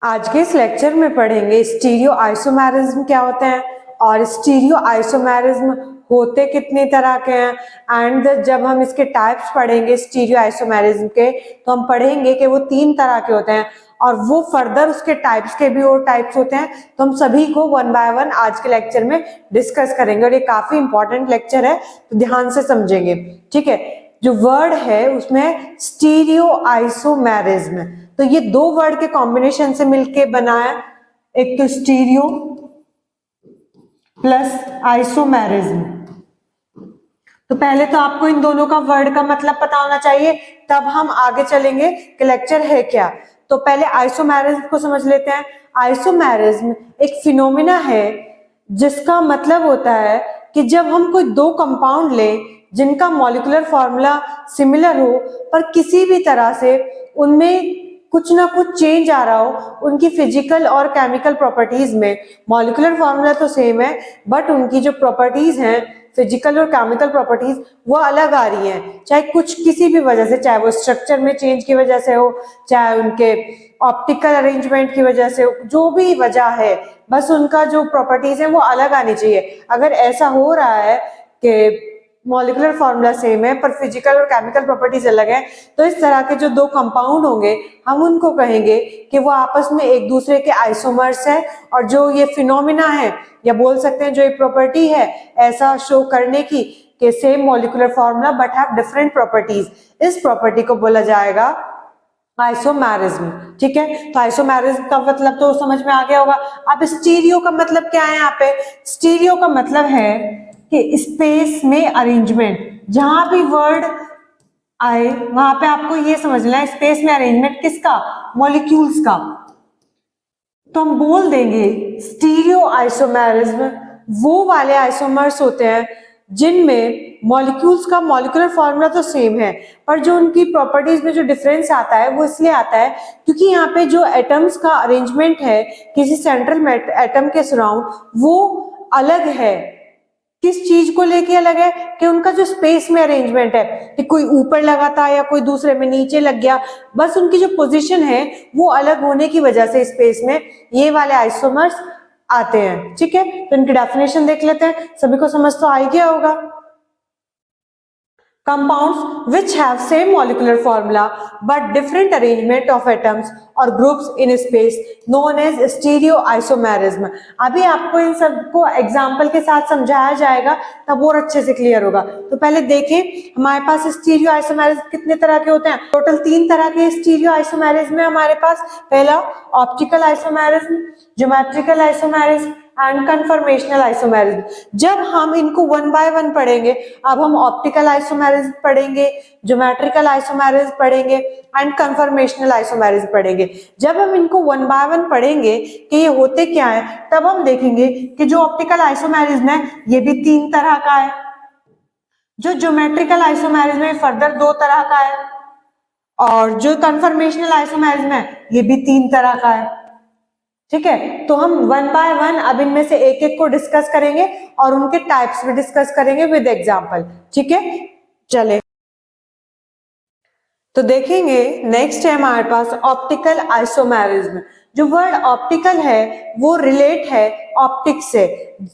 आज के इस लेक्चर में पढ़ेंगे स्टीरियो आइसोमेरिज्म क्या होते हैं और स्टीरियो आइसोमेरिज्म होते कितने तरह के हैं। एंड जब हम इसके टाइप्स पढ़ेंगे स्टीरियो आइसोमेरिज्म के, तो हम पढ़ेंगे कि वो 3 तरह के होते हैं और वो फर्दर उसके टाइप्स के भी और टाइप्स होते हैं। तो हम सभी को वन बाय वन आज के लेक्चर में डिस्कस करेंगे और ये काफी इंपॉर्टेंट लेक्चर है, तो ध्यान से समझेंगे। ठीक है, जो वर्ड है उसमें स्टीरियो आइसोमेरिज्म, तो ये 2 वर्ड के कॉम्बिनेशन से मिलके बना है, एक तो स्टीरियो प्लस आइसोमेरिज्म। तो पहले तो आपको इन दोनों का वर्ड का मतलब पता होना चाहिए, तब हम आगे चलेंगे कि लेक्चर है क्या। तो पहले आइसोमेरिज्म को समझ लेते हैं। आइसोमेरिज्म एक फिनोमिना है जिसका मतलब होता है कि जब हम कोई 2 कंपाउंड ले जिनका मॉलिक्यूलर फॉर्मूला सिमिलर हो, पर किसी भी तरह से उनमें कुछ ना कुछ चेंज आ रहा हो उनकी फिजिकल और केमिकल प्रॉपर्टीज में। मॉलिक्यूलर फॉर्मूला तो सेम है, बट उनकी जो प्रॉपर्टीज हैं फिजिकल और केमिकल प्रॉपर्टीज वो अलग आ रही हैं, चाहे कुछ किसी भी वजह से, चाहे वो स्ट्रक्चर में चेंज की वजह से हो, चाहे उनके ऑप्टिकल अरेंजमेंट की वजह से हो, जो भी वजह है, बस उनका जो प्रॉपर्टीज है वो अलग आनी चाहिए। अगर ऐसा हो रहा है कि मॉलिक्यूलर फॉर्मूला सेम है पर फिजिकल और केमिकल प्रॉपर्टीज अलग है, तो इस तरह के जो 2 कंपाउंड होंगे हम उनको कहेंगे कि वो आपस में एक दूसरे के आइसोमर्स है। और जो ये फिनोमिना है या बोल सकते हैं जो एक प्रॉपर्टी है ऐसा शो करने की कि same molecular formula but have different properties, इस प्रॉपर्टी को बोला जाएगा आइसोमेरिज्म। ठीक है, तो आइसोमेरिज्म का मतलब तो समझ में आ गया होगा। अब स्टीरियो का मतलब क्या है? यहाँ पे स्टीरियो का मतलब है कि स्पेस में अरेंजमेंट, जहां भी वर्ड आए वहां पे आपको ये समझना है स्पेस में अरेंजमेंट किसका? मॉलिक्यूल्स का। तो हम बोल देंगे स्टीरियो आइसोमेरिज्म वो वाले आइसोमर्स होते हैं जिनमें मॉलिक्यूल्स का मॉलिक्यूलर फॉर्मूला तो सेम है, पर जो उनकी प्रॉपर्टीज में जो डिफरेंस आता है वो इसलिए आता है क्योंकि यहाँ पे जो एटम्स का अरेंजमेंट है किसी सेंट्रल एटम के सराउंड वो अलग है। किस चीज को लेके अलग है? कि उनका जो स्पेस में अरेंजमेंट है, कि कोई ऊपर लगा था या कोई दूसरे में नीचे लग गया, बस उनकी जो पोजीशन है वो अलग होने की वजह से स्पेस में ये वाले आइसोमर्स आते हैं। ठीक है, तो इनकी डेफिनेशन देख लेते हैं, सभी को समझ तो आ ही गया होगा। Compounds which have same molecular formula but different arrangement of atoms or groups in space known as stereoisomerism। अभी आपको इन सबको एग्जाम्पल के साथ समझाया जाएगा तब और अच्छे से क्लियर होगा। तो पहले देखें हमारे पास स्टीरियो आइसोमेरिज्म कितने तरह के होते हैं। टोटल 3 तरह के स्टीरियो आइसोमेरिज्म है हमारे पास। पहला optical isomerism, geometrical isomerism and conformational isomerism. जब हम इनको वन बाय वन पढ़ेंगे, अब हम ऑप्टिकल आइसोमेरिज्म पढ़ेंगे, ज्योमेट्रिकल आइसोमेरिज्म पढ़ेंगे एंड कन्फर्मेशनल आइसोमेरिज्म पढ़ेंगे। जब हम इनको वन बाय वन पढ़ेंगे कि ये होते क्या है, तब हम देखेंगे कि जो ऑप्टिकल आइसोमेरिज्म है ये भी 3 तरह का है, जो ज्योमेट्रिकल आइसोमेरिज्म है फर्दर 2 तरह का है, और जो कन्फर्मेशनल आइसोमेरिज्म है ये भी 3 तरह का है। ठीक है, तो हम वन बाय वन अब इनमें से एक एक को डिस्कस करेंगे और उनके टाइप्स भी डिस्कस करेंगे विद एग्जांपल। ठीक है, चले तो देखेंगे। नेक्स्ट है हमारे पास ऑप्टिकल आइसोमेरिज्म। जो वर्ड ऑप्टिकल है वो रिलेट है ऑप्टिक्स से।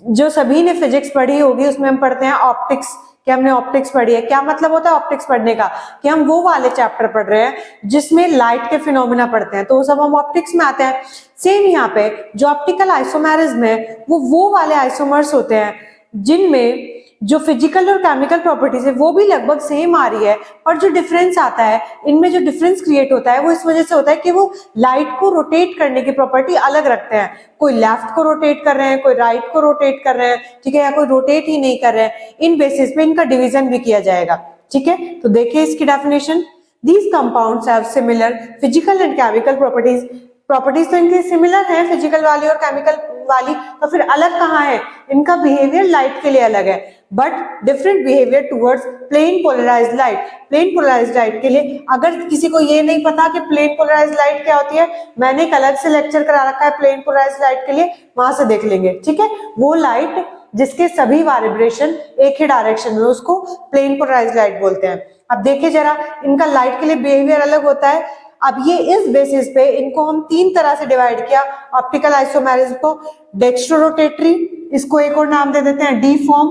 जो सभी ने फिजिक्स पढ़ी होगी उसमें हम पढ़ते हैं ऑप्टिक्स, कि हमने ऑप्टिक्स पढ़ी है। क्या मतलब होता है ऑप्टिक्स पढ़ने का? कि हम वो वाले चैप्टर पढ़ रहे हैं जिसमें लाइट के फिनोमेना पढ़ते हैं, तो वो सब हम ऑप्टिक्स में आते हैं। सेम यहाँ पे जो ऑप्टिकल आइसोमेरिज्म है वो वाले आइसोमर्स होते हैं जिनमें जो फिजिकल और केमिकल प्रॉपर्टीज है वो भी लगभग सेम आ रही है, और जो डिफरेंस आता है इनमें, जो डिफरेंस क्रिएट होता है वो इस वजह से होता है कि वो लाइट को रोटेट करने की प्रॉपर्टी अलग रखते हैं। कोई लेफ्ट को रोटेट कर रहे हैं, कोई राइट को रोटेट कर रहे हैं, ठीक है, या कोई रोटेट ही नहीं कर रहे हैं। इन बेसिस पे इनका डिवीजन भी किया जाएगा। ठीक है, तो देखिए इसकी definition. These compounds have similar physical and chemical properties. Properties तो इनकी सिमिलर है फिजिकल वाली और केमिकल वाली, तो फिर अलग कहाँ है? इनका बिहेवियर लाइट के लिए अलग है, but different behaviour towards plane polarised light. Plane polarised light के लिए, अगर किसी को ये नहीं पता कि प्लेन पोलराइज्ड लाइट क्या होती है, मैंने एक अलग से लेक्चर करा रखा है प्लेन पोलराइज्ड लाइट के लिए, वहां से देख लेंगे। ठीक है, वो लाइट जिसके सभी वाइब्रेशन एक ही डायरेक्शन में, उसको प्लेन पोलराइज्ड लाइट बोलते हैं। अब देखिए जरा, इनका लाइट के लिए बिहेवियर अलग होता है। अब ये इस बेसिस पे इनको हम तीन तरह से डिवाइड किया ऑप्टिकल आइसोमेरिज्म को, डेक्स्ट्रोरोटेटरी, इसको एक और नाम दे देते हैं डी फॉर्म,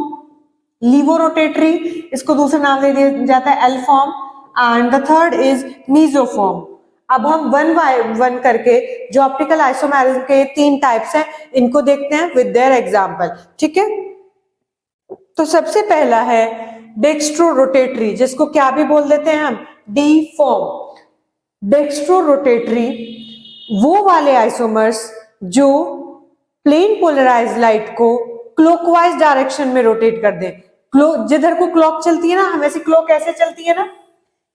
लीवोरोटेटरी, इसको दूसरा नाम दे दिया जाता है L form, and the third is mesoform. अब हम वन बाय वन करके जो ऑप्टिकल आइसोमेरिज्म के तीन टाइप्स हैं इनको देखते हैं विद देयर एग्जांपल, ठीक है। तो सबसे पहला है डेक्स्ट्रोरोटेटरी, जिसको क्या भी बोल देते हैं हम, डी फॉर्म। डेक्स्ट्रोरोटेटरी वो वाले आइसोमर्स जो प्लेन पोलराइज्ड लाइट को क्लॉकवाइज डायरेक्शन में रोटेट कर दे। जिधर को क्लॉक चलती है ना, हम ऐसी क्लॉक ऐसे चलती है ना,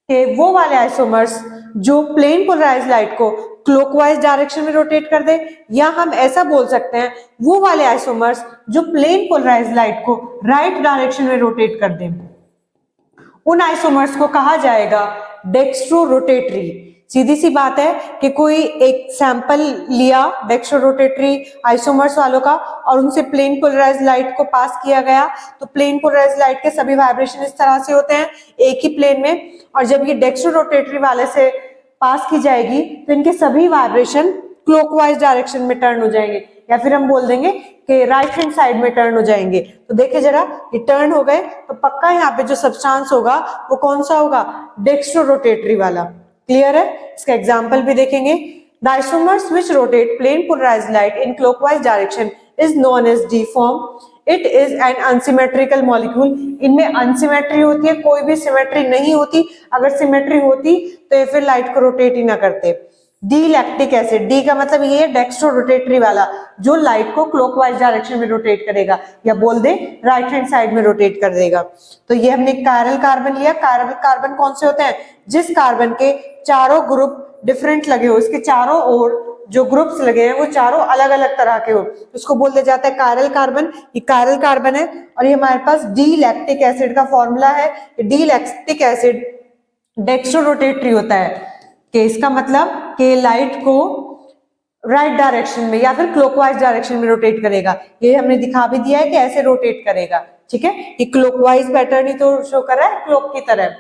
कि वो वाले आइसोमर्स जो प्लेन पोलराइज्ड लाइट को क्लॉकवाइज डायरेक्शन में रोटेट कर दे, या हम ऐसा बोल सकते हैं वो वाले आइसोमर्स जो प्लेन पोलराइज्ड लाइट को राइट डायरेक्शन में रोटेट कर दे, उन आइसोमर्स को कहा जाएगा डेक्स्ट्रोरोटेटरी। सीधी सी बात है कि कोई एक सैंपल लिया डेक्स्ट्रोरोटेटरी आइसोमर्स वालों का और उनसे प्लेन पोलराइज्ड लाइट को पास किया गया, तो प्लेन पोलराइज्ड लाइट के सभी वाइब्रेशन इस तरह से होते हैं एक ही प्लेन में, और जब ये डेक्स्ट्रोरोटेटरी वाले से पास की जाएगी तो इनके सभी वाइब्रेशन क्लॉकवाइज डायरेक्शन में टर्न हो जाएंगे, या फिर हम बोल देंगे कि राइट हैंड साइड में टर्न हो जाएंगे। तो देखिए जरा, ये टर्न हो गए तो पक्का यहाँ पे जो सब्सटेंस होगा वो कौन सा होगा, डेक्स्ट्रोरोटेटरी वाला। क्लियर है? इसका एग्जांपल भी देखेंगे। The isomers which rotate plane polarised light in clockwise direction is known as D form. It is an unsymmetrical molecule. इनमें अनसिमेट्री होती है, कोई भी सिमेट्री नहीं होती। अगर सिमेट्री होती तो ये फिर लाइट को रोटेट ही ना करते। डी लैक्टिक एसिड, डी का मतलब ये है डेक्स्ट्रोरोटेटरी वाला, जो लाइट को क्लॉकवाइज डायरेक्शन में रोटेट करेगा, या बोल दे राइट हैंड साइड में रोटेट कर देगा। तो ये हमने कायरल कार्बन लिया। कायरल कार्बन कौन से होते हैं, जिस कार्बन के चारों ग्रुप डिफरेंट लगे हो, इसके चारों ओर जो ग्रुप्स लगे हैं वो चारों अलग अलग तरह के हो, उसको बोल दिया जाता है कायरल कार्बन। ये कायरल कार्बन है, और ये हमारे पास डी लैक्टिक एसिड का फॉर्मूला है। डी लैक्टिक एसिड डेक्स्ट्रोरोटेटरी होता है, कि इसका मतलब कि लाइट को राइट डायरेक्शन में या फिर क्लॉकवाइज डायरेक्शन में रोटेट करेगा। ये हमने दिखा भी दिया है कि ऐसे रोटेट करेगा, ठीक है। ये क्लॉकवाइज पैटर्न ही तो शो कर रहा है, क्लॉक की तरह।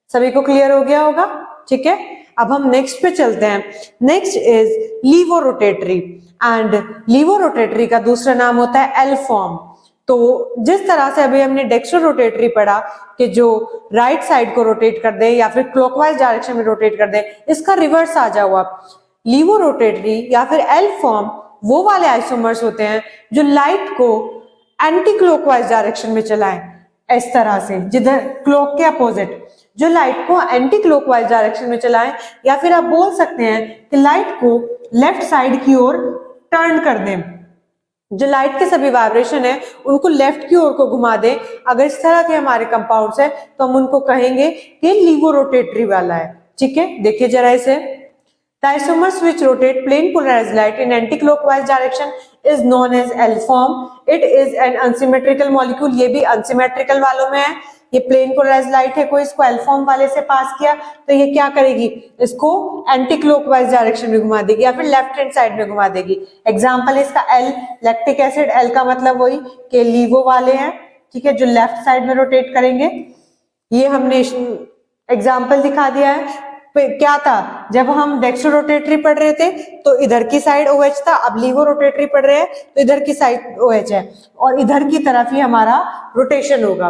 सभी को क्लियर हो गया होगा, ठीक है। अब हम नेक्स्ट पे चलते हैं। नेक्स्ट इज लीवोरोटेटरी, एंड लीवोरोटेटरी का दूसरा नाम होता है एल फॉर्म। तो जिस तरह से अभी हमने डेक्स्ट्रोरोटेटरी पढ़ा कि जो राइट साइड को रोटेट कर दे या फिर क्लॉकवाइज डायरेक्शन में रोटेट कर दे, इसका रिवर्स आ जाओ आप। लीवोरोटेटरी या फिर एल फॉर्म वो वाले आइसोमर्स होते हैं जो लाइट को एंटी क्लॉकवाइज डायरेक्शन में चलाएं, इस तरह से, जिधर क्लॉक के अपोजिट, जो लाइट को एंटी क्लॉकवाइज डायरेक्शन में चलाएं, या फिर आप बोल सकते हैं कि लाइट को लेफ्ट साइड की ओर टर्न कर दें। जो लाइट के सभी वाइब्रेशन है उनको लेफ्ट की ओर को घुमा दें। अगर इस तरह के हमारे कंपाउंड्स है तो हम उनको कहेंगे कि लीवोरोटेटरी वाला है, ठीक है। देखिए जरा इसे, the isomers which rotate plane polarised light in anti clockwise direction is known as L form. It is an unsymmetrical molecule. ये भी अनसिमेट्रिकल वालों में है। ये प्लेन पोलराइज्ड लाइट है, कोई इसको एल फॉर्म वाले से पास किया तो ये क्या करेगी, इसको एंटी क्लॉकवाइज डायरेक्शन में घुमा देगी या फिर लेफ्ट हैंड साइड में घुमा देगी। एग्जांपल इसका एल लैक्टिक एसिड, एल का मतलब वही कि लीवो वाले हैं, ठीक है, जो लेफ्ट साइड में रोटेट करेंगे। ये हमने एग्जांपल दिखा दिया है। क्या था, जब हम डेक्स्ट्रोरोटेटरी पढ़ रहे थे तो इधर की साइड OH था, अब लीवोरोटेटरी पढ़ रहे हैं तो इधर की साइड OH है, और इधर की तरफ ही हमारा रोटेशन होगा।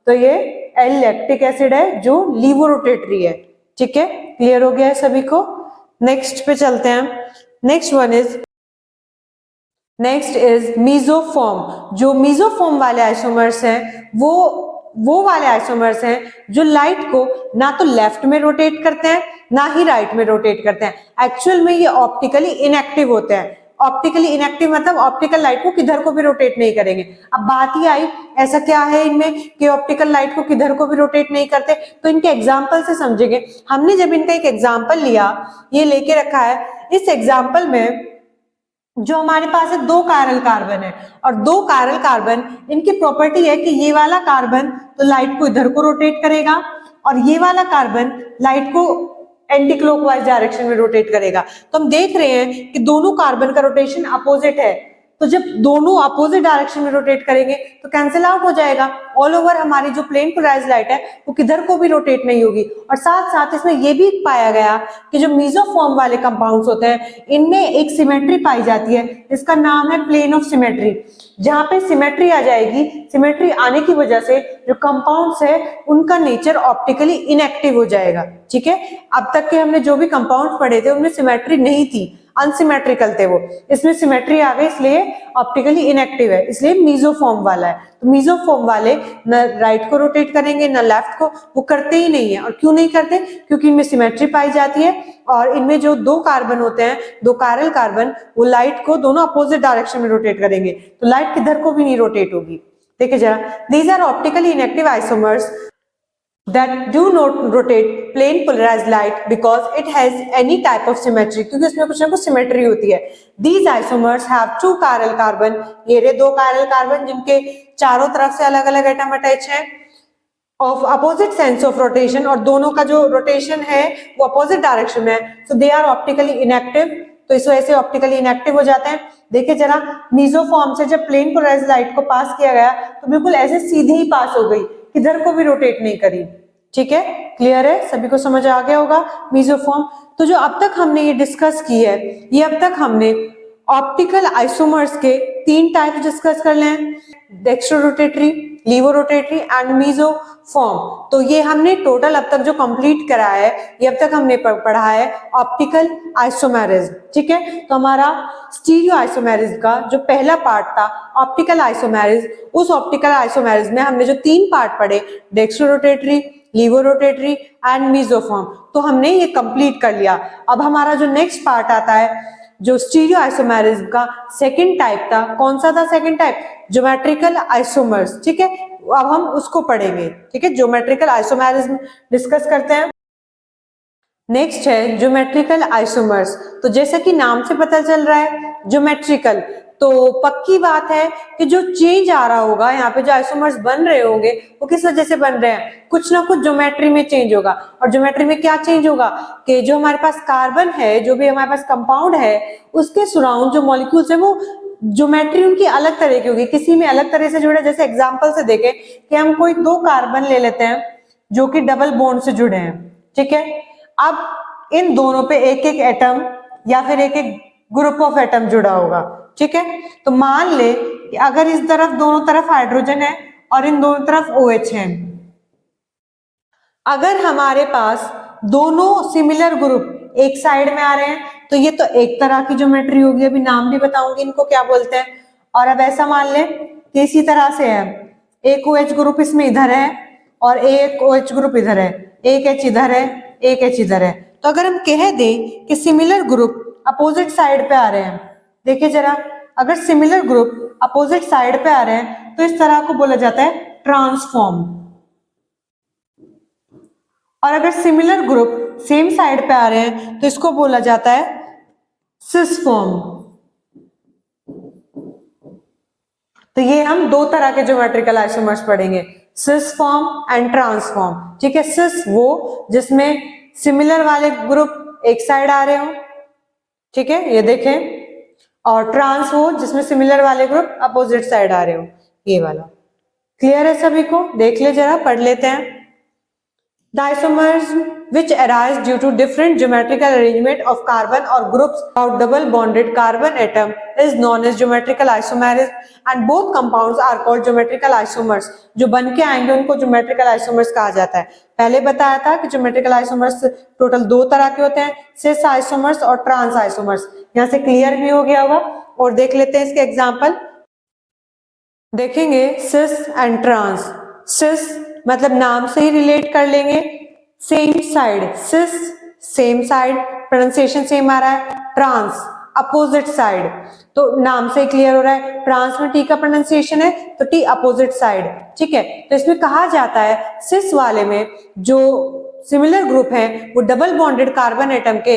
तो ये एल लैक्टिक एसिड है जो लीवोरोटेटरी है, ठीक है। क्लियर हो गया है सभी को? नेक्स्ट पे चलते हैं। Next is mesoform. जो मीसोफॉर्म वाले आइसोमर्स हैं वो वाले आइसोमर्स हैं जो लाइट को ना तो लेफ्ट में रोटेट करते हैं ना ही राइट में रोटेट करते हैं। एक्चुअल में ये ऑप्टिकली इनएक्टिव होते हैं। ऑप्टिकली इनएक्टिव मतलब ऑप्टिकल लाइट को किधर को भी रोटेट नहीं करेंगे। अब बात ही आई, ऐसा क्या है इनमें कि ऑप्टिकल लाइट को किधर को भी रोटेट नहीं करते, तो इनके एग्जाम्पल से समझेंगे। हमने जब इनका एक एग्जाम्पल लिया, ये लेके रखा है, इस एग्जाम्पल में जो हमारे पास है दो कायरल कार्बन है, और दो कायरल कार्बन, इनकी प्रॉपर्टी है कि ये वाला कार्बन तो लाइट को इधर को रोटेट करेगा और ये वाला कार्बन लाइट को एंटी क्लॉकवाइज डायरेक्शन में रोटेट करेगा। तो हम देख रहे हैं कि दोनों कार्बन का रोटेशन अपोजिट है। तो जब दोनों अपोजिट डायरेक्शन में रोटेट करेंगे तो कैंसिल आउट हो जाएगा। ऑल ओवर हमारी जो प्लेन पोलराइज्ड लाइट है वो किधर को भी रोटेट नहीं होगी। और साथ साथ इसमें ये भी पाया गया कि जो मेसोफॉर्म वाले कंपाउंड्स होते हैं इनमें एक सिमेट्री पाई जाती है, इसका नाम है प्लेन ऑफ सिमेट्री। जहां पे सिमेट्री आ जाएगी, सिमेट्री आने की वजह से जो कंपाउंड्स है उनका नेचर ऑप्टिकली इनएक्टिव हो जाएगा। ठीक है, अब तक के हमने जो भी कंपाउंड्स पढ़े थे उनमें सिमेट्री नहीं थी, अनसिमेट्रिकल थे वो, इसमें सिमेट्री आ गई इसलिए ऑप्टिकली इनएक्टिव है, इसलिए मीजोफॉर्म वाला है। तो मीजोफॉर्म वाले न राइट को रोटेट करेंगे न लेफ्ट को, वो करते ही नहीं है। और क्यों नहीं करते? क्योंकि इनमें सिमेट्री पाई जाती है और इनमें जो दो कार्बन होते हैं, दो कायरल कार्बन, वो लाइट को दोनों अपोजिट डायरेक्शन में रोटेट करेंगे, तो लाइट किधर को भी नहीं रोटेट होगी। देखिए जरा, these are optically inactive isomers that do not rotate plane polarized light because it has any type of symmetry, क्योंकि उसमें कुछ ना कुछ सिमेट्री होती है। These isomers have two chiral carbon, ये रहे दो chiral carbon जिनके चारों तरफ से अलग अलग एटम अटैच है, of opposite sense of rotation, और दोनों का जो रोटेशन है वो अपोजिट डायरेक्शन में है, so they are optically inactive, तो इस वजह से ऑप्टिकली इनएक्टिव हो जाते हैं। देखिए जरा, मेसोफॉर्म से जब प्लेन पोलराइज्ड लाइट को पास किया गया तो बिल्कुल ऐसे सीधी ही पास हो गई, किधर को भी रोटेट नहीं करी। ठीक है, क्लियर है, सभी को समझ आ गया होगा मेसोफॉर्म। तो जो अब तक हमने ये डिस्कस की है, ये अब तक हमने ऑप्टिकल आइसोमर्स के तीन टाइप डिस्कस कर ले, डेक्स्ट्रोरोटेटरी, लीवोरोटेटरी एंड मेसोफॉर्म। तो ये हमने टोटल अब तक जो कंप्लीट करा है, ये अब तक हमने पढ़ा है ऑप्टिकल आइसोमेरिज्म। ठीक है, तो हमारा स्टीरियो आइसोमेरिज्म का जो पहला पार्ट था ऑप्टिकल आइसोमेरिज्म, उस ऑप्टिकल आइसोमेरिज्म में हमने जो तीन पार्ट पढ़े, डेक्स्ट्रोरोटेटरी, लीवोरोटेटरी एंड मेसोफॉर्म, तो हमने ये कंप्लीट कर लिया। अब हमारा जो नेक्स्ट पार्ट आता है जो स्टीरियो आइसोमेरिज्म का सेकंड टाइप था, कौन सा था सेकंड टाइप? Geometrical isomers. ठीक है, अब हम उसको पढ़ेंगे। ठीक है, ज्योमेट्रिकल आइसोमेरिज्म डिस्कस करते हैं। नेक्स्ट है ज्योमेट्रिकल आइसोमर्स। तो जैसा कि नाम से पता चल रहा है ज्योमेट्रिकल, तो पक्की बात है कि जो चेंज आ रहा होगा, यहाँ पे जो आइसोमर्स बन रहे होंगे वो किस वजह से बन रहे हैं? कुछ ना कुछ ज्योमेट्री में चेंज होगा। और ज्योमेट्री में क्या चेंज होगा कि जो हमारे पास कार्बन है, जो भी हमारे पास कंपाउंड है, उसके सराउंड जो मॉलिक्यूल्स है वो ज्योमेट्री उनकी अलग तरह की होगी, किसी में अलग तरह से जुड़े। जैसे एग्जाम्पल से देखें कि हम कोई दो कार्बन ले लेते हैं जो कि डबल बॉन्ड से जुड़े हैं। ठीक है, अब इन दोनों पे एक एक एटम या फिर एक एक ग्रुप ऑफ एटम जुड़ा होगा। ठीक है, तो मान ले कि अगर इस तरफ दोनों तरफ हाइड्रोजन है और इन दोनों तरफ OH है, अगर हमारे पास दोनों सिमिलर ग्रुप एक साइड में आ रहे हैं तो ये तो एक तरह की ज्योमेट्री होगी, अभी नाम भी बताऊंगी इनको क्या बोलते हैं। और अब ऐसा मान ले कि इसी तरह से है, एक OH ग्रुप इसमें इधर है और एक OH ग्रुप इधर है, एक H इधर है, एक H इधर है। तो अगर हम कह दें कि सिमिलर ग्रुप अपोजिट साइड पे आ रहे हैं, देखिए जरा, अगर सिमिलर ग्रुप अपोजिट साइड पे आ रहे हैं तो इस तरह को बोला जाता है ट्रांसफॉर्म। और अगर सिमिलर ग्रुप सेम साइड पे आ रहे हैं तो इसको बोला जाता है सिसफॉर्म। तो ये हम दो तरह के ज्योमेट्रिकल आइसोमर्स पढ़ेंगे, सिसफॉर्म एंड ट्रांसफॉर्म। ठीक है, सिस वो जिसमें सिमिलर वाले ग्रुप एक साइड आ रहे हो, ठीक है, ये देखें, और ट्रांस वो जिसमें सिमिलर वाले ग्रुप अपोजिट साइड आ रहे हो, ये वाला। क्लियर है सभी को? देख ले जरा, पढ़ लेते हैं। The isomerism which arise due to different geometrical arrangement of carbon or groups of double bonded carbon atom is known as geometrical isomerism and both compounds are called geometrical isomers। जो बन के आएंगे उनको geometrical isomers कहा जाता है। पहले बताया था कि geometrical isomers टोटल दो तरह के होते हैं, cis isomers और trans isomers। यहाँ से क्लियर भी हो गया होगा। और देख लेते हैं इसके एग्जाम्पल, देखेंगे cis एंड trans। cis मतलब नाम से ही रिलेट कर लेंगे, सेम साइड, सिस सेम साइड, प्रोनाउंसिएशन सेम आ रहा है। ट्रांस अपोजिट साइड, तो नाम से ही क्लियर हो रहा है, ट्रांस में टी का प्रोनाउंसिएशन है तो टी अपोजिट साइड। ठीक है, तो इसमें कहा जाता है सिस वाले में जो सिमिलर ग्रुप है वो डबल बॉन्डेड कार्बन एटम के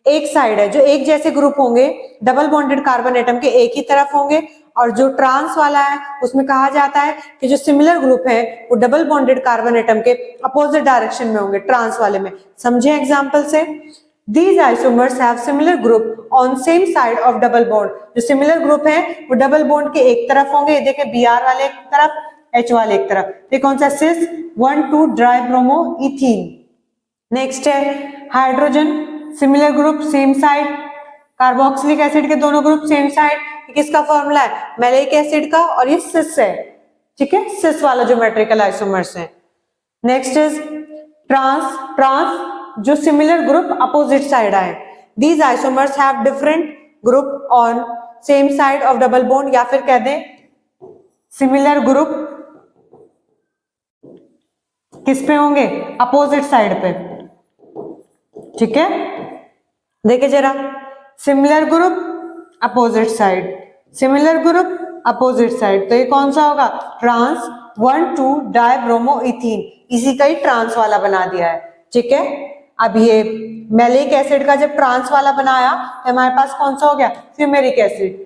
एक साइड है, जो एक जैसे ग्रुप होंगे डबल बॉन्डेड कार्बन एटम के एक ही तरफ होंगे। और जो ट्रांस वाला है उसमें कहा जाता है कि जो सिमिलर ग्रुप है वो डबल बॉन्डेड कार्बन एटम के अपोजिट डायरेक्शन में होंगे, ट्रांस वाले में। समझे एग्जांपल से? These isomers have similar group on same side of double bond. जो सिमिलर ग्रुप है वो डबल बॉन्ड के एक तरफ होंगे, ये देखें Br वाले एक तरफ, H वाले एक तरफ। ये कौन सा? सिस 1,2 डाइब्रोमो इथीन। नेक्स्ट है hydrogen, similar group same side, carboxylic acid के दोनों ग्रुप सेम साइड। किसका फॉर्मूला है? मैलिक एसिड का, और ये सिस है, ठीक है, सिस वाला ज्योमेट्रिकल आइसोमर्स है। नेक्स्ट इज ट्रांस, ट्रांस जो सिमिलर ग्रुप अपोजिट साइड आए। These isomers have different group on same side of double bond, या फिर कह दें सिमिलर ग्रुप किस पे होंगे? अपोजिट साइड पे, ठीक है। देखिए जरा, similar group opposite side, similar group opposite side, तो ये कौन सा होगा? ट्रांस 1,2 डाइब्रोमो इथीन, इसी का ही ट्रांस वाला बना दिया है, ठीक है। अब ये मैलिक एसिड का जब ट्रांस वाला बनाया तो हमारे पास कौन सा हो गया? फ्यूमेरिक एसिड,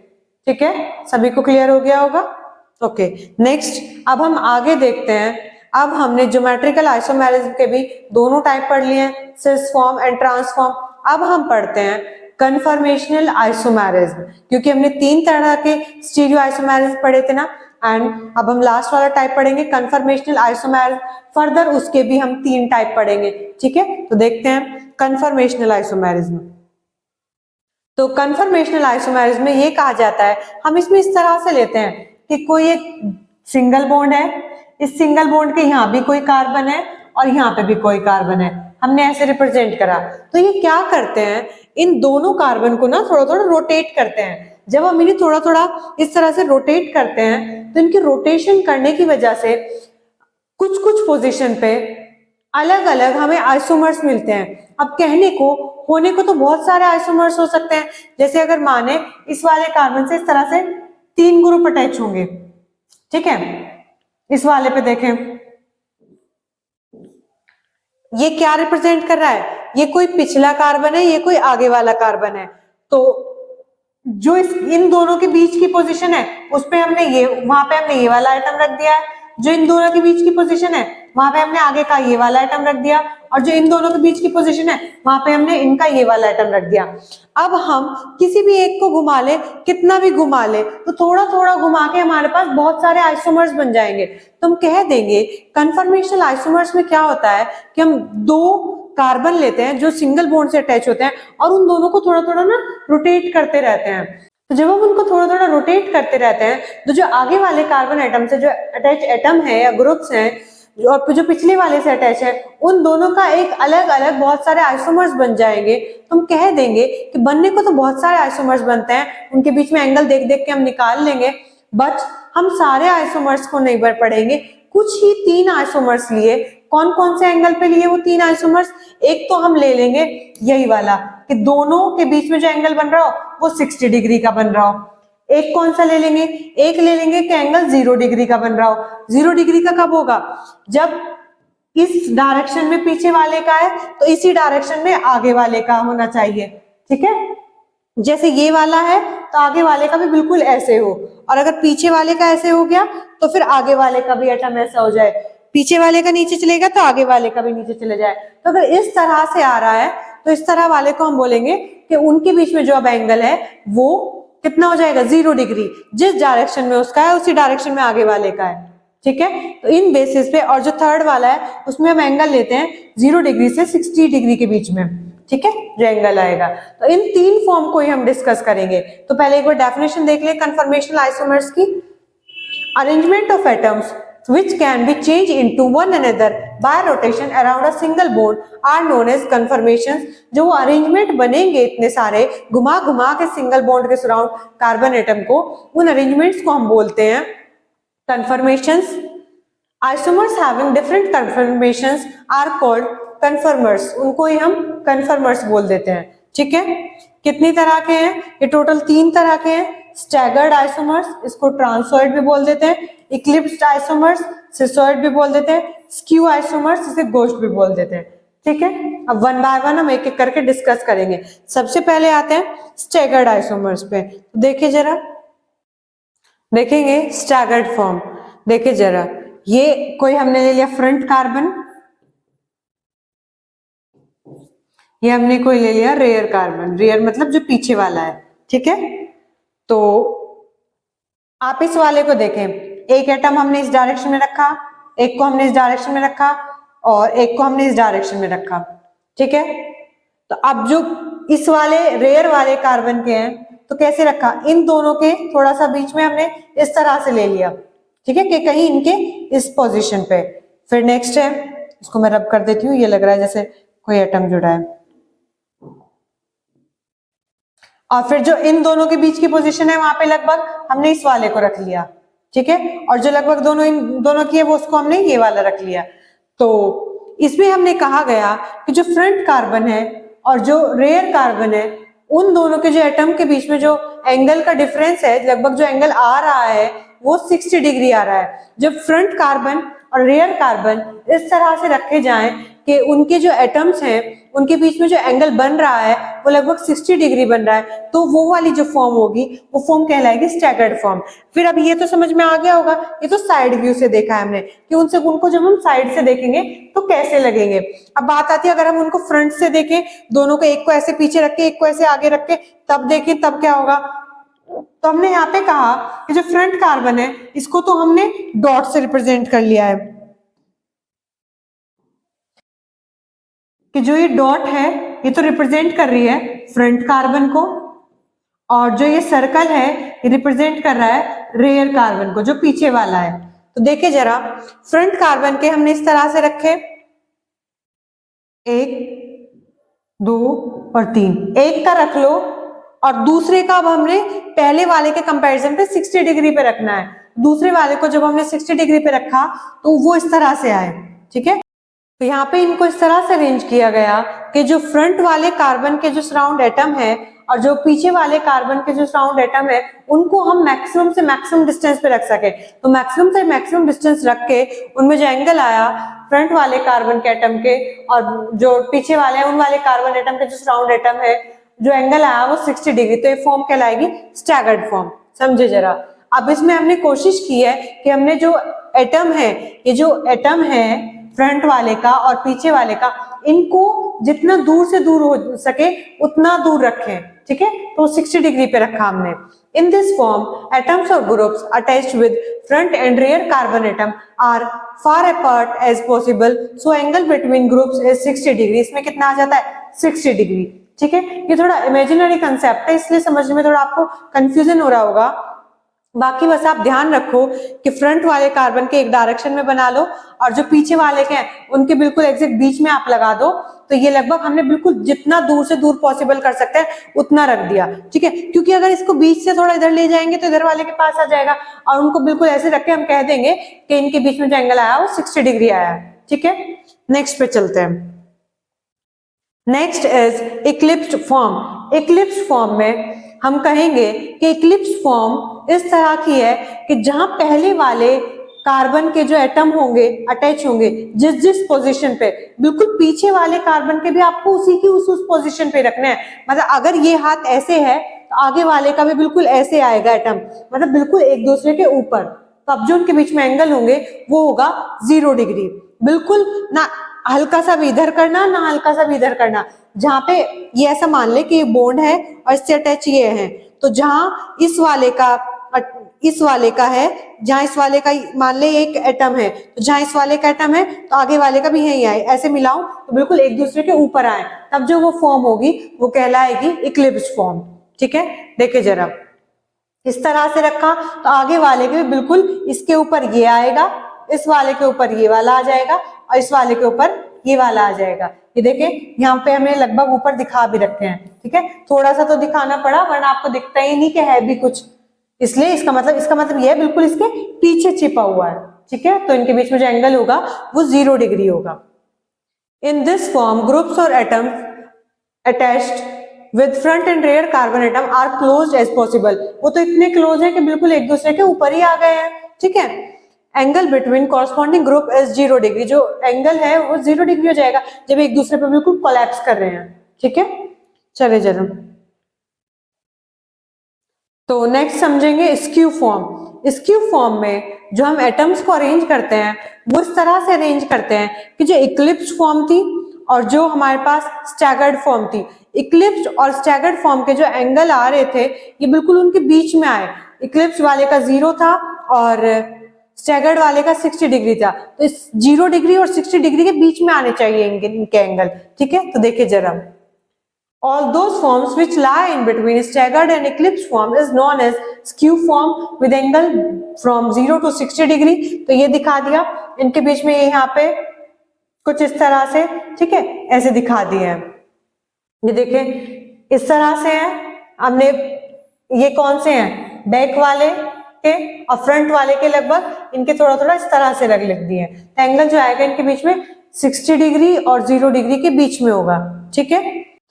ठीक है। सभी को क्लियर हो गया होगा? ओके, नेक्स्ट अब हम आगे देखते हैं। अब हमने ज्योमेट्रिकल आइसोमेरिज्म के भी दोनों टाइप पढ़ लिए हैं, सिस फॉर्म एंड ट्रांसफॉर्म। अब हम पढ़ते हैं कन्फर्मेशनल आइसोमेरिज्म, क्योंकि हमने 3 तरह के स्टीरियो आइसोमेरिज्म पढ़े थे ना, एंड अब हम लास्ट वाला टाइप पढ़ेंगे कन्फर्मेशनल आइसोमेरिज्म। फर्दर उसके भी हम 3 टाइप पढ़ेंगे, ठीक है। तो देखते हैं कन्फर्मेशनल आइसोमेरिज्म। तो कन्फर्मेशनल आइसोमेरिज्म में ये कहा जाता है, हम इसमें इस तरह से लेते हैं कि कोई एक सिंगल बॉन्ड है, इस सिंगल बॉन्ड के यहाँ भी कोई कार्बन है और यहाँ पे भी कोई कार्बन है, हमने ऐसे रिप्रेजेंट करा। तो ये क्या करते हैं, इन दोनों कार्बन को ना थोड़ा थोड़ा रोटेट करते हैं। जब हम इन्हें थोड़ा थोड़ा इस तरह से रोटेट करते हैं तो इनकी रोटेशन करने की वजह से कुछ कुछ पोजीशन पे अलग अलग हमें आइसोमर्स मिलते हैं। अब कहने को होने को तो बहुत सारे आइसोमर्स हो सकते हैं, जैसे अगर माने इस वाले कार्बन से इस तरह से 3 ग्रुप अटैच होंगे, ठीक है। इस वाले पे देखें, ये क्या रिप्रेजेंट कर रहा है? ये कोई पिछला कार्बन है, ये कोई आगे वाला कार्बन है। तो जो इन दोनों के बीच की पोजीशन है उस पे हमने ये, वहां पे हमने ये वाला आइटम रख दिया है। जो इन दोनों के बीच की पोजीशन है वहां पे हमने आगे का ये वाला आइटम रख दिया, और जो इन दोनों के बीच की पोजीशन है वहां पे हमने इनका ये वाला आइटम रख दिया। अब हम किसी भी एक को घुमा ले, कितना भी घुमा ले, तो थोड़ा थोड़ा घुमा के हमारे पास बहुत सारे आइसोमर्स बन जाएंगे। तो हम कह देंगे कन्फर्मेशनल आइसोमर्स में क्या होता है कि हम 2 कार्बन लेते हैं जो सिंगल बॉन्ड से अटैच होते हैं और उन दोनों को थोड़ा थोड़ा ना रोटेट करते रहते हैं। तो जब हम उनको थोड़ा थोड़ा रोटेट करते रहते हैं तो जो आगे वाले कार्बन एटम से जो अटैच एटम है या ग्रुप्स हैं और जो पिछले वाले से अटैच है, उन दोनों का एक अलग अलग बहुत सारे आइसोमर्स बन जाएंगे। तो हम कह देंगे कि बनने को तो बहुत सारे आइसोमर्स बनते हैं, उनके बीच में एंगल देख देख के हम निकाल लेंगे, बट हम सारे आइसोमर्स को नहीं पढ़ेंगे, कुछ ही 3 आइसोमर्स लिए। कौन कौन से एंगल पे लिए वो 3 आइसोमर्स? एक तो हम ले लेंगे यही वाला कि दोनों के बीच में जो एंगल बन रहा हो वो 60 डिग्री का बन रहा हो। एक कौन सा ले लेंगे? एक ले लेंगे कि एंगल 0 डिग्री का बन रहा हो। 0 डिग्री का कब होगा? जब इस डायरेक्शन में पीछे वाले का है तो इसी डायरेक्शन में आगे वाले का होना चाहिए, ठीक है। जैसे ये वाला है तो आगे वाले का भी बिल्कुल ऐसे हो, और अगर पीछे वाले का ऐसे हो गया तो फिर आगे वाले का भी एटम ऐसा हो जाए, पीछे वाले का नीचे चलेगा तो आगे वाले का भी नीचे चले जाए। तो अगर इस तरह से आ रहा है तो इस तरह वाले को हम बोलेंगे कि उनके बीच में जो अब एंगल है वो कितना हो जाएगा? 0 डिग्री। जिस डायरेक्शन में उसका है उसी डायरेक्शन में आगे वाले का है, ठीक है। तो इन बेसिस पे, और जो थर्ड वाला है उसमें हम एंगल लेते हैं 0 डिग्री से 60 डिग्री के बीच में, ठीक है, जो एंगल आएगा। तो इन 3 फॉर्म को ही हम डिस्कस करेंगे। तो पहले एक बार डेफिनेशन देख ले कन्फर्मेशनल आइसोमर्स की। Arrangement of atoms which can be changed into one another by rotation around a single bond are known as conformations। जो अरेंजमेंट बनेंगे इतने सारे घुमा घुमा के सिंगल बॉन्ड के सराउंड कार्बन एटम को, उन अरेंजमेंट्स को हम बोलते हैं conformations। Isomers having different conformations are called conformers। उनको ही हम conformers बोल देते हैं, ठीक है। कितनी तरह के हैं? ये टोटल 3 तरह के हैं। स्टैगर्ड आइसोमर्स, इसको ट्रांसोइड भी बोल देते हैं। इक्लिप्स्ड आइसोमर्स, सिसोइड भी बोल देते हैं। स्क्यू आइसोमर्स, इसे गोश्त भी बोल देते हैं, ठीक है। अब वन बाय वन हम एक एक करके डिस्कस करेंगे। सबसे पहले आते हैं स्टैगर्ड आइसोमर्स पे। देखिए जरा, देखेंगे स्टैगर्ड फॉर्म। देखिए जरा, ये कोई हमने ले लिया फ्रंट कार्बन, ये हमने कोई ले लिया रेयर कार्बन, रेयर मतलब जो पीछे वाला है, ठीक है। तो आप इस वाले को देखें, एक एटम हमने इस डायरेक्शन में रखा, एक को हमने इस डायरेक्शन में रखा और एक को हमने इस डायरेक्शन में रखा, ठीक है। तो अब जो इस वाले रेयर वाले कार्बन के हैं तो कैसे रखा, इन दोनों के थोड़ा सा बीच में हमने इस तरह से ले लिया, ठीक है, कि कहीं इनके इस पोजीशन पे। फिर नेक्स्ट है, इसको मैं रब कर देती हूँ, ये लग रहा है जैसे कोई एटम जुड़ा है। और फिर जो इन दोनों के बीच की पोजीशन है वहां पे लगभग हमने इस वाले को रख लिया, ठीक है। और जो लगभग दोनों इन दोनों की है वो उसको हमने ये वाला रख लिया। तो इसमें हमने कहा गया कि जो फ्रंट कार्बन है और जो रेयर कार्बन है उन दोनों के जो एटम के बीच में जो एंगल का डिफरेंस है, लगभग जो एंगल आ रहा है वो 60 डिग्री आ रहा है। जब फ्रंट कार्बन और रेयर कार्बन इस तरह से रखे जाएं कि उनके जो एटम्स हैं उनके बीच में जो एंगल बन रहा है वो लगभग 60 डिग्री बन रहा है, तो वो वाली जो फॉर्म होगी वो फॉर्म कहलाएगी स्टैगर्ड फॉर्म। फिर अब ये तो समझ में आ गया होगा, ये तो साइड व्यू से देखा है हमने कि उनको जब हम साइड से देखेंगे तो कैसे लगेंगे। अब बात आती है अगर हम उनको फ्रंट से देखें, दोनों को एक को ऐसे पीछे रख के एक को ऐसे आगे रख के तब देखें तब क्या होगा। तो हमने यहाँ पे कहा कि जो फ्रंट कार्बन है इसको तो हमने डॉट से रिप्रेजेंट कर लिया है कि जो ये डॉट है ये तो रिप्रेजेंट कर रही है फ्रंट कार्बन को, और जो ये सर्कल है ये रिप्रेजेंट कर रहा है रेयर कार्बन को जो पीछे वाला है। तो देखिए जरा, फ्रंट कार्बन के हमने इस तरह से रखे 1 2 और 3, एक का रख लो और दूसरे का अब हमने पहले वाले के कंपैरिजन पे 60 डिग्री पे रखना है। दूसरे वाले को जब हमने 60 डिग्री पे रखा तो वो इस तरह से आए, ठीक है। तो यहाँ पे इनको इस तरह से अरेंज किया गया कि जो फ्रंट वाले कार्बन के जो सराउंड एटम है और जो पीछे वाले कार्बन के जो सराउंड एटम है उनको हम मैक्सिमम से मैक्सिमम डिस्टेंस पे रख सके। तो मैक्सिमम से मैक्सिमम डिस्टेंस रख के उनमें जो एंगल आया फ्रंट वाले कार्बन के एटम के और जो पीछे वाले हैं उन वाले कार्बन एटम के जो सराउंड एटम है जो एंगल आया वो 60 डिग्री। तो ये फॉर्म कहलाएगी स्टैगर्ड फॉर्म। समझे जरा, अब इसमें हमने कोशिश की है कि हमने जो एटम है, ये जो एटम है फ्रंट वाले का और पीछे वाले का, इनको जितना दूर से दूर हो सके उतना दूर रखें, ठीक है। तो 60 डिग्री पे रखा हमने। इन दिस फॉर्म एटम्स और groups attached with front and rear carbon atom are far apart as possible, so angle between groups is 60 degree. इसमें कितना आ जाता है 60 डिग्री, ठीक है। ये थोड़ा इमेजिनरी कंसेप्ट है इसलिए समझने में थोड़ा आपको कंफ्यूजन हो रहा होगा, बाकी बस आप ध्यान रखो कि फ्रंट वाले कार्बन के एक डायरेक्शन में बना लो और जो पीछे वाले के हैं उनके बिल्कुल एग्जैक्ट बीच में आप लगा दो। तो ये लगभग हमने बिल्कुल जितना दूर से दूर पॉसिबल कर सकते हैं उतना रख दिया, ठीक है। क्योंकि अगर इसको बीच से थोड़ा इधर ले जाएंगे तो इधर वाले के पास आ जाएगा और उनको बिल्कुल ऐसे रख के हम कह देंगे कि इनके बीच में जो एंगल आया वो 60 डिग्री आया, ठीक है। नेक्स्ट पे चलते हैं। Next is eclipsed form. Eclipsed form में हम कहेंगे कि इक्लिप्स फॉर्म इस तरह की है कि जहां पहले वाले कार्बन के जो एटम होंगे अटैच होंगे जिस जिस पोजीशन पे, बिल्कुल पीछे वाले कार्बन के भी आपको उसी की उस पोजीशन पे रखना है। मतलब अगर ये हाथ ऐसे है तो आगे वाले का भी बिल्कुल ऐसे आएगा एटम, मतलब बिल्कुल एक दूसरे के ऊपर। तो अब जो उनके बीच में एंगल होंगे वो होगा 0 डिग्री, बिल्कुल ना हल्का सा भी इधर करना ना हल्का सा भी इधर करना। जहां पे ये ऐसा मान ले कि ये बॉन्ड है और इससे अटैच ये है, तो जहां इस वाले का है, जहां इस वाले का मान ले एक एटम है तो जहां इस वाले का एटम है तो आगे वाले का भी यही आए, ऐसे मिलाऊं तो बिल्कुल एक दूसरे के ऊपर आए, तब जो वो फॉर्म होगी वो कहलाएगी इक्लिप्स फॉर्म, ठीक है। देखिए जरा, इस तरह से रखा तो आगे वाले के भी बिल्कुल इसके ऊपर ये आएगा, इस वाले के ऊपर ये वाला आ जाएगा और इस वाले के ऊपर ये वाला आ जाएगा। ये देखें यहाँ पे हमने लगभग ऊपर दिखा भी रखे हैं, ठीक है। थोड़ा सा तो दिखाना पड़ा वरना आपको दिखता ही नहीं कि है भी कुछ, इसलिए इसका मतलब ये है बिल्कुल इसके पीछे छिपा हुआ है, ठीक है। तो इनके बीच में जो एंगल होगा वो 0 डिग्री होगा। इन दिस फॉर्म ग्रुप्स और atoms attached with front and rear carbon atom are closed as possible. वो तो इतने क्लोज है कि बिल्कुल एक दूसरे के ऊपर ही आ गए हैं, ठीक है। Angle between corresponding group is 0 degree. जो एंगल है वो 0 डिग्री हो जाएगा जब एक दूसरे पे बिल्कुल कोलैप्स कर रहे हैं, ठीक है। चले जरा, तो नेक्स्ट समझेंगे स्क्यू फॉर्म। स्क्यू फॉर्म में जो हम एटम्स को अरेंज करते हैं वो इस तरह से अरेंज करते हैं कि जो इक्लिप्स फॉर्म थी और जो हमारे पास स्टैगर्ड फॉर्म थी। इक्लिप्स और स्टैगर्ड फॉर्म के जो एंगल आ रहे थे ये बिल्कुल उनके बीच में आए। इक्लिप्स वाले का 0 था और स्टैगर्ड वाले का 60 डिग्री था, तो इस 0 डिग्री और 60 डिग्री के बीच में आने चाहिए इनके एंगल। ठीक है, तो देखिए जरा, all those forms which lie in between staggered and eclipsed form is known as skew form with angle from 0 to 60 degree. तो ये दिखा दिया, इनके बीच में यहाँ पे कुछ इस तरह से, ठीक है, ऐसे दिखा दिया है। ये देखें इस तरह से है। हमने ये कौन से हैं, बैक वाले के और फ्रंट वाले के लगभग इनके थोड़ा थोड़ा इस तरह से लिख दिए। तो एंगल जो आएगा इनके बीच में 60 डिग्री और 0 डिग्री के बीच में होगा। ठीक है,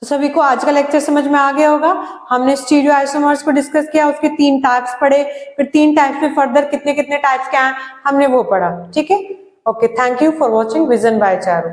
तो सभी को आज का लेक्चर समझ में आ गया होगा। हमने स्टीरियो आइसोमर्स को डिस्कस किया, उसके 3 टाइप्स पढ़े, फिर 3 टाइप्स में फर्दर कितने कितने टाइप्स क्या हैं हमने वो पढ़ा। ठीक है, okay, thank you for watching vision bye Charu.